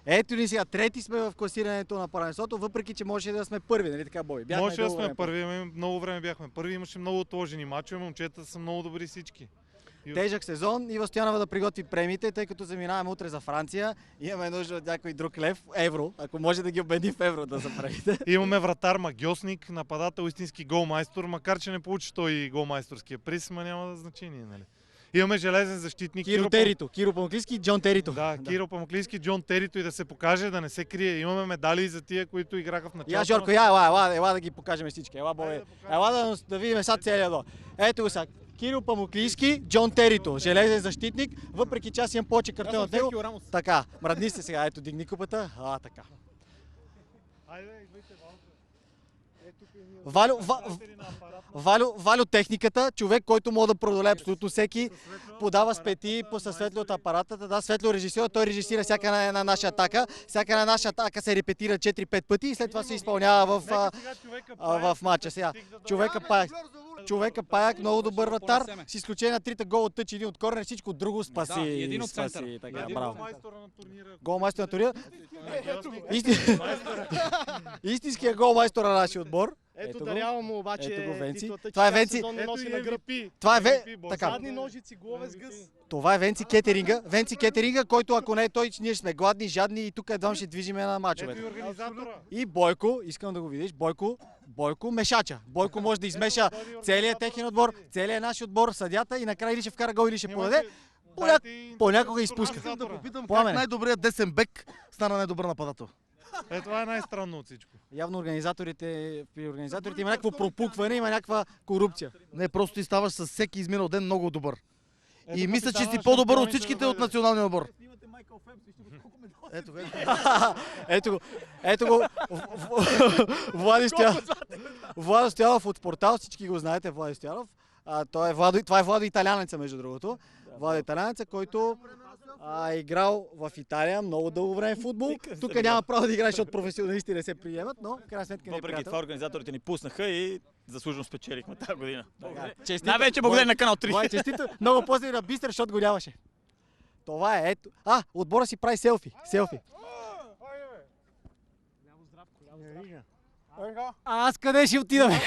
Ето ни сега, трети сме в класирането на първенството, въпреки че можеше да сме първи, нали така, Бой? Може да сме първи, много време бяхме първи, имаше много отложени мачове, момчета са много добри всички. Тежък сезон. Ива Стоянова да приготви премиите, тъй като заминаваме утре за Франция. Имаме нужда от някой друг лев, евро, ако може да ги убеди в евро да запремите. Имаме вратар магьосник, нападател, истински голмайстор, макар че не получи той голмайсторския приз, но няма значение, нали? Имаме железен защитник. Киро Терито. Киро Памуклийски, Джон Терито. Да, Киро Памуклийски, Джон Терито и да се покаже, да не се крие. Имаме медали за тия, които играха в началото. Я, Жорко, ела да ги покажем всички. Ела да видим сега целия до. Ето го сега. Киро Памуклийски, Джон Терито, железен защитник, въпреки че аз имам повече картел от него. Така, мръдни се сега, ето дигни купата. Така. Валю техниката, човек, който може да продолее абсолютно всеки, подава с пети със светло от апаратата, да, светло режисьор, той режисира всяка една наша атака, всяка една наша атака се репетира 4-5 пъти и след това се изпълнява в матча. Сега, човека Паяк, много добър вратар, с изключение на трите гола от тъч, един от корнер, всичко друго спаси. Един от център. Голмайстор на турнира. Истинският голмайстор на нашия отбор. Ето дарявам му обаче титлата, това е че Венци. сезон не носи на гръб. Това е така. Задни ножици, голове с гъс. Това е Венци Кетеринга. Венци Кетеринга, който ако не е той, ние сме гладни, жадни и тук едва ще движиме на мачовете. И Бойко, искам да го видиш, Бойко мешача. Бойко може да измеша целият техен отбор, целият наш отбор, съдята и накрая или ще вкара гол или ще подаде. Понякога изпуска. Искам да попитам как най-добрият десен бек стана най-добър нападател. Това е най-странно от всичко. Явно при организаторите има някакво пропукване, има някаква корупция. Не, просто ти ставаш с всеки изминал ден много добър. И мисля, че си по-добър от всичките от националния отбор. Ето го. Владо Стоянов от Портал, всички го знаете, Владо Стоянов. Това е Владо Италянеца, между другото. Владо Италянеца, който играл в Италия много дълго време в футбол. Тук няма право да играе, защото професионалисти не се приемат, но в крайна сметка не е приятел. Въпреки това организаторите ни пуснаха и заслужено спечелихме тази година. Най-вече благодаря на канал 3. Честито, много после на Бистър, защото го нямаше. Това е, ето. Отбора си прави селфи. Аз къде ще отидаме?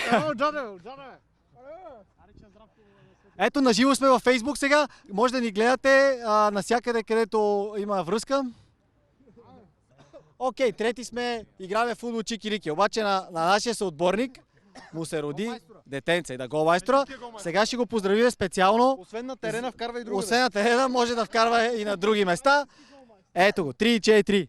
Ето, наживо сме във Фейсбук сега. Може да ни гледате навсякъде, където има връзка. Окей, трети сме, играме в футбол чики-рики. Обаче на нашия съотборник му се роди детенце и да голмайстора. Сега ще го поздравим специално. Освен на терена вкарва и друга. Освен на терена може да вкарва и на други места. Ето го, 3-4.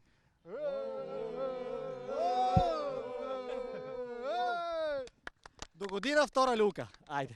До година втора люлка. Айде.